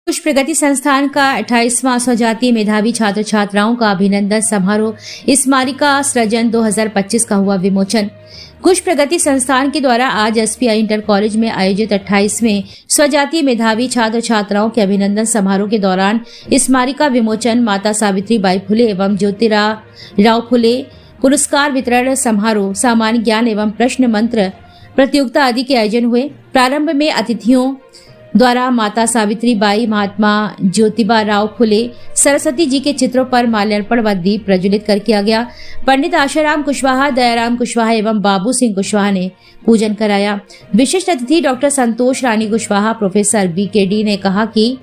कुश प्रगति संस्थान का 28वां स्वजातीय मेधावी छात्र छात्राओं का अभिनंदन समारोह स्मारिका सृजन 2025 का हुआ विमोचन। कुश प्रगति संस्थान के द्वारा आज एसपीआई इंटर कॉलेज में आयोजित 28वें स्वजातीय मेधावी छात्र छात्राओं के अभिनंदन समारोह के दौरान स्मारिका विमोचन, माता सावित्रीबाई फुले एवं ज्योतिराव फुले पुरस्कार वितरण समारोह, सामान्य ज्ञान एवं प्रश्न मंत्र प्रतियोगिता आदि के आयोजन हुए। प्रारंभ में अतिथियों द्वारा माता सावित्रीबाई, महात्मा ज्योतिबा राव फुले, सरस्वती जी के चित्रों पर माल्यार्पण व दीप प्रज्वलित कर किया गया। पंडित आशाराम कुशवाहा, दयाराम कुशवाहा एवं बाबू सिंह कुशवाहा ने पूजन कराया। विशिष्ट अतिथि डॉक्टर संतोष रानी कुशवाहा, प्रोफेसर BKD ने कहा कि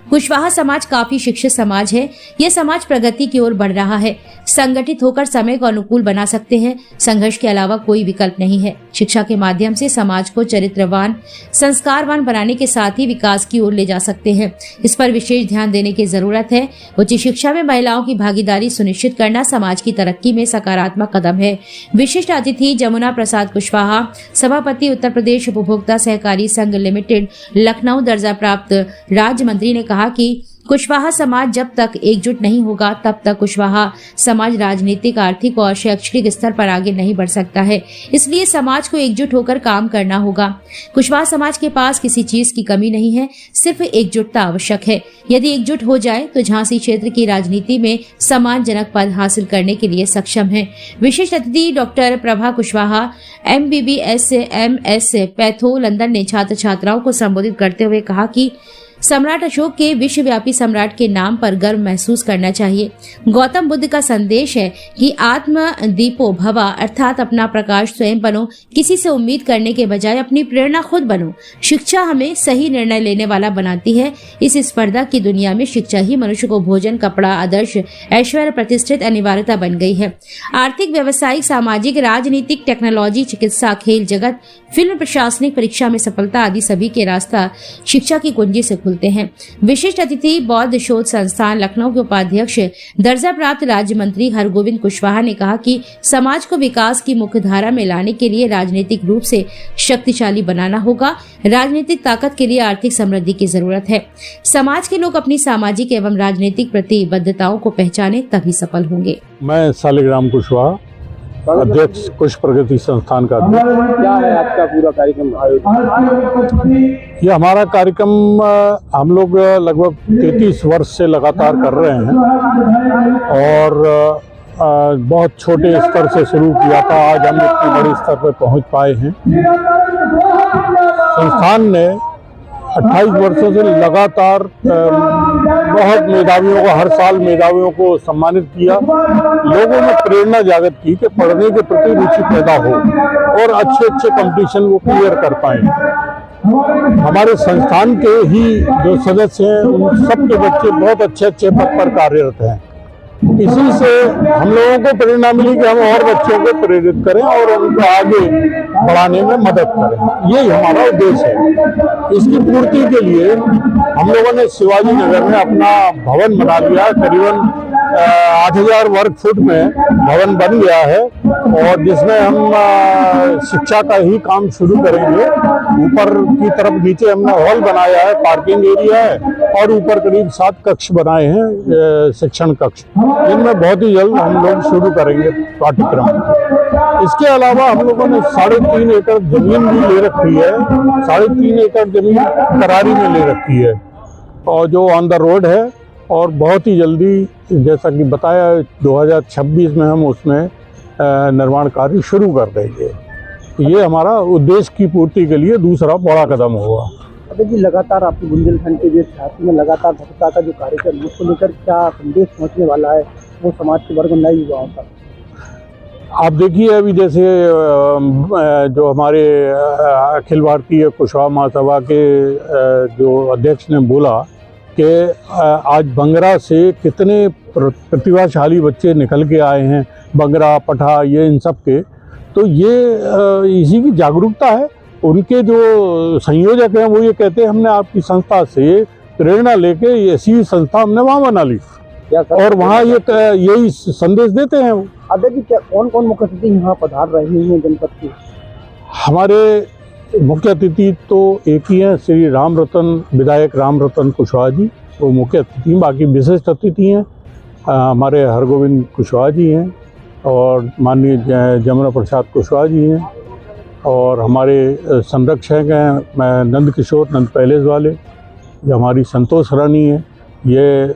कुशवाहा समाज काफी शिक्षित समाज है। यह समाज प्रगति की ओर बढ़ रहा है। संगठित होकर समय को अनुकूल बना सकते हैं। संघर्ष के अलावा कोई विकल्प नहीं है। शिक्षा के माध्यम से समाज को चरित्रवान, संस्कारवान बनाने के साथ ही विकास की ओर ले जा सकते हैं। इस पर विशेष ध्यान देने की जरूरत है। उच्च शिक्षा में महिलाओं की भागीदारी सुनिश्चित करना समाज की तरक्की में सकारात्मक कदम है। विशिष्ट अतिथि जमुना प्रसाद कुशवाहा, सभापति उत्तर प्रदेश उपभोक्ता सहकारी संघ लिमिटेड लखनऊ, दर्जा प्राप्त राज्य मंत्री ने कहा कि कुशवाहा समाज जब तक एकजुट नहीं होगा तब तक कुशवाहा समाज राजनीतिक, आर्थिक और शैक्षणिक स्तर पर आगे नहीं बढ़ सकता है। इसलिए समाज को एकजुट होकर काम करना होगा। कुशवाहा समाज के पास किसी चीज की कमी नहीं है, सिर्फ एकजुटता आवश्यक है। यदि एकजुट हो जाए तो झांसी क्षेत्र की राजनीति में सम्मानजनक पद हासिल करने के लिए सक्षम है। विशिष्ट अतिथि doctor Prabha Kushwaha, MBBS MS patho, London ने छात्र छात्राओं को संबोधित करते हुए कहा कि सम्राट अशोक के विश्वव्यापी सम्राट के नाम पर गर्व महसूस करना चाहिए। गौतम बुद्ध का संदेश है कि आत्म दीपो भवा, अर्थात अपना प्रकाश स्वयं बनो। किसी से उम्मीद करने के बजाय अपनी प्रेरणा खुद बनो। शिक्षा हमें सही निर्णय लेने वाला बनाती है। इस स्पर्धा की दुनिया में शिक्षा ही मनुष्य को भोजन, कपड़ा, आदर्श, ऐश्वर्य, प्रतिष्ठित अनिवार्यता बन गई है। आर्थिक, व्यवसायिक, सामाजिक, राजनीतिक, टेक्नोलॉजी, चिकित्सा, खेल जगत, फिल्म, प्रशासनिक परीक्षा में सफलता आदि सभी के रास्ता शिक्षा की कुंजी से खुलते हैं। विशिष्ट अतिथि बौद्ध शोध संस्थान लखनऊ के उपाध्यक्ष, दर्जा प्राप्त राज्य मंत्री हरगोविंद कुशवाहा ने कहा कि समाज को विकास की मुख्य धारा में लाने के लिए राजनीतिक रूप से शक्तिशाली बनाना होगा। राजनीतिक ताकत के लिए आर्थिक समृद्धि की जरूरत है। समाज के लोग अपनी सामाजिक एवं राजनीतिक प्रतिबद्धताओं को पहचाने तभी सफल होंगे। मैं शालिग्राम कुशवाहा, अध्यक्ष कुश प्रगति संस्थान का अध्यक्ष। क्या है आपका पूरा कार्यक्रम आयोजित? ये हमारा कार्यक्रम हम लोग लगभग 33 वर्ष से लगातार कर रहे हैं और बहुत छोटे स्तर से शुरू किया था। आज हम इतने बड़े स्तर पर पहुंच पाए हैं। संस्थान ने 28 वर्षों से लगातार बहुत मेधावियों को, हर साल मेधावियों को सम्मानित किया। लोगों में प्रेरणा जागृत की कि पढ़ने के प्रति रुचि पैदा हो और अच्छे अच्छे कंपटीशन वो क्लियर कर पाए। हमारे संस्थान के ही जो सदस्य हैं उन सब के बच्चे बहुत अच्छे अच्छे पद पर कार्यरत हैं। इसी से हम लोगों को प्रेरणा मिली कि हम और बच्चों को प्रेरित करें और उनको आगे बढ़ाने में मदद करें। यही हमारा उद्देश्य है। इसकी पूर्ति के लिए हम लोगों ने शिवाजी नगर में अपना भवन बना लिया। करीबन 8000 वर्ग फुट में भवन बन गया है और जिसमें हम शिक्षा का ही काम शुरू करेंगे। ऊपर की तरफ नीचे हमने हॉल बनाया है, पार्किंग एरिया है और ऊपर करीब 7 कक्ष बनाए हैं, शिक्षण कक्ष, जिनमें बहुत ही जल्द हम लोग शुरू करेंगे पाठ्यक्रम। इसके अलावा हम लोगों ने 3.5 एकड़ जमीन भी ले रखी है। 3.5 एकड़ जमीन करारी में ले रखी है और जो ऑन द रोड है और बहुत ही जल्दी, जैसा कि बताया, 2026 में हम उसमें निर्माण कार्य शुरू कर देंगे। ये हमारा उद्देश्य की पूर्ति के लिए दूसरा बड़ा कदम होगा। अभी जी लगातार आपके बुंदेलखंड के जो छात्र में लगातार भक्ता का जो कार्यक्रम है उसको लेकर क्या संदेश पहुंचने वाला है वो समाज के वर्ग नए युवाओं का? आप देखिए, अभी जैसे जो हमारे अखिल भारतीय कुशवाहा महासभा के जो अध्यक्ष ने बोला कि आज बंगरा से कितने प्रतिभाशाली बच्चे निकल के आए हैं, बंगरा, पठा, ये इन सब के, तो ये इसी की जागरूकता है। उनके जो संयोजक हैं वो ये कहते हैं हमने आपकी संस्था से प्रेरणा लेके ऐसी संस्था हमने वहाँ बना ली और वहाँ यही संदेश देते हैं वो। अध्यक्ष जी, क्या कौन कौन मुख्य अतिथि यहाँ पधार रहे हैं जनपद के? हमारे मुख्य अतिथि तो एक ही हैं, श्री राम रतन विधायक राम रतन कुशवाहा जी, वो मुख्य अतिथि हैं। बाकी विशिष्ट अतिथि हैं हमारे हरगोविंद कुशवाहा जी हैं और माननीय जमुना प्रसाद कुशवाहा जी हैं और हमारे संरक्षक हैं नंद किशोर नंद पैलेस वाले, जो हमारी संतोष रानी है। ये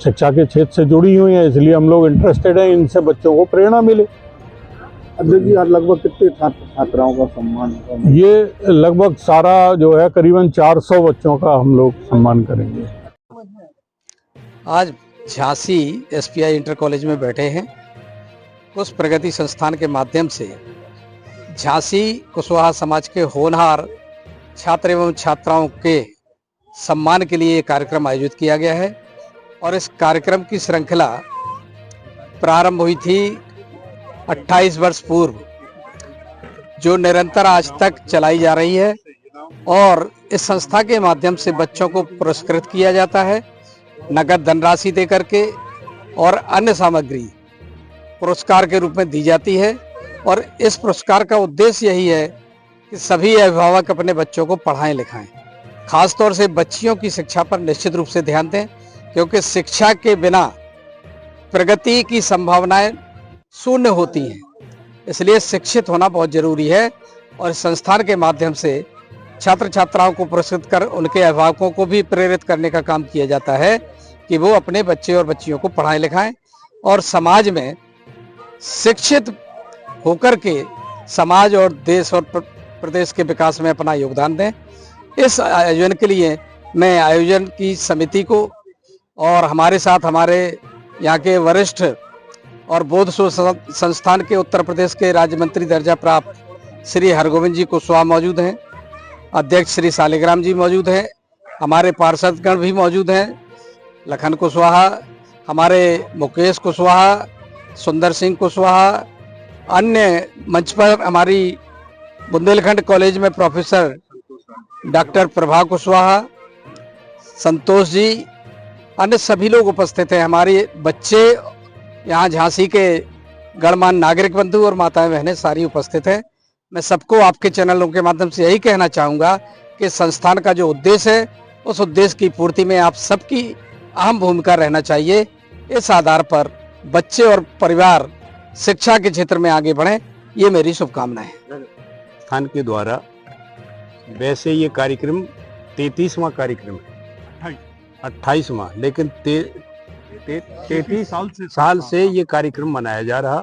शिक्षा के क्षेत्र से जुड़ी हुई हैं, इसलिए हम लोग इंटरेस्टेड हैं इनसे बच्चों को प्रेरणा मिले। अध्यक्ष जी, आज लगभग कितने छात्र छात्राओं का सम्मान होगा? ये लगभग सारा जो है करीबन 400 बच्चों का हम लोग सम्मान करेंगे। आज झांसी एसपीआई इंटर कॉलेज में बैठे हैं। कुश प्रगति संस्थान के माध्यम से झांसी कुशवाहा समाज के होनहार छात्र एवं छात्राओं के सम्मान के लिए कार्यक्रम आयोजित किया गया है और इस कार्यक्रम की श्रृंखला प्रारंभ हुई थी 28 वर्ष पूर्व, जो निरंतर आज तक चलाई जा रही है और इस संस्था के माध्यम से बच्चों को पुरस्कृत किया जाता है नगद धनराशि देकर के और अन्य सामग्री पुरस्कार के रूप में दी जाती है। और इस पुरस्कार का उद्देश्य यही है कि सभी अभिभावक अपने बच्चों को पढ़ाएं लिखाएं, खासतौर से बच्चियों की शिक्षा पर निश्चित रूप से ध्यान दें, क्योंकि शिक्षा के बिना प्रगति की संभावनाएं शून्य होती हैं। इसलिए शिक्षित होना बहुत जरूरी है और इस संस्थान के माध्यम से छात्र छात्राओं को पुरस्कृत कर उनके अभिभावकों को भी प्रेरित करने का काम किया जाता है कि वो अपने बच्चे और बच्चियों को पढ़ाएं लिखाएं और समाज में शिक्षित होकर के समाज और देश और प्रदेश के विकास में अपना योगदान दें। इस आयोजन के लिए मैं आयोजन की समिति को और हमारे साथ हमारे यहाँ के वरिष्ठ और बोध शोध संस्थान के उत्तर प्रदेश के राज्य मंत्री दर्जा प्राप्त श्री हरगोविंद जी कुशवाहा मौजूद हैं, अध्यक्ष श्री सालिग्राम जी मौजूद हैं, हमारे पार्षदगण भी मौजूद हैं, लखन कुशवाहा, हमारे मुकेश कुशवाहा, सुंदर सिंह कुशवाहा, अन्य मंच पर हमारी बुंदेलखंड कॉलेज में प्रोफेसर डॉक्टर प्रभा कुशवाहा, संतोष जी, अन्य सभी लोग उपस्थित हैं। हमारे बच्चे यहाँ झांसी के गणमान्य नागरिक बंधु और माताएं बहनें सारी उपस्थित हैं। मैं सबको आपके चैनलों के माध्यम से यही कहना चाहूँगा कि संस्थान का जो उद्देश्य है उस उद्देश्य की पूर्ति में आप सबकी अहम भूमिका रहना चाहिए। इस आधार पर बच्चे और परिवार शिक्षा के क्षेत्र में आगे बढ़ें, ये मेरी शुभकामनाएं है। संस्थान के द्वारा वैसे ये कार्यक्रम 33वां कार्यक्रम है, 28वां, लेकिन 33 साल से ये कार्यक्रम मनाया जा रहा।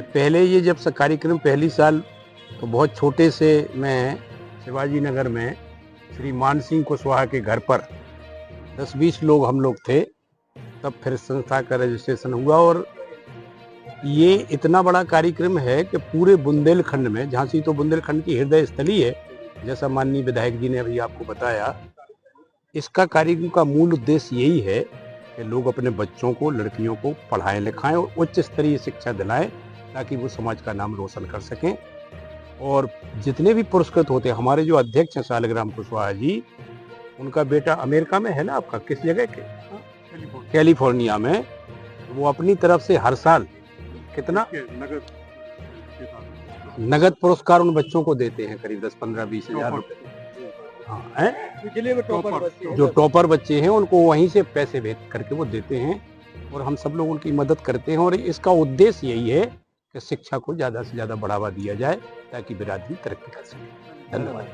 पहले ये जब से कार्यक्रम पहली साल तो बहुत छोटे से मैं शिवाजी नगर में श्री मान सिंह कुशवाहा के घर पर 10-20 लोग हम लोग थे, तब फिर संस्था का रजिस्ट्रेशन हुआ और ये इतना बड़ा कार्यक्रम है कि पूरे बुंदेलखंड में, झांसी तो बुंदेलखंड की हृदय स्थली है जैसा माननीय विधायक जी ने अभी आपको बताया। इसका कार्यक्रम का मूल उद्देश्य यही है कि लोग अपने बच्चों को, लड़कियों को पढ़ाएं लिखाएं और उच्च स्तरीय शिक्षा दिलाएं ताकि वो समाज का नाम रोशन कर सकें। और जितने भी पुरस्कृत होते हैं, हमारे जो अध्यक्ष हैं सालिग्राम कुशवाहा जी, उनका बेटा अमेरिका में है ना, आपका किस जगह के, कैलिफोर्निया में, वो अपनी तरफ से हर साल कितना नगद पुरस्कार उन बच्चों को देते हैं, करीब 10-15-20 हज़ार रुपए। हाँ, जो टॉपर बच्चे हैं उनको वहीं से पैसे भेज करके वो देते हैं और हम सब लोग उनकी मदद करते हैं। और इसका उद्देश्य यही है कि शिक्षा को ज़्यादा से ज़्यादा बढ़ावा दिया जाए ताकि बिरादरी तरक्की कर सके। धन्यवाद।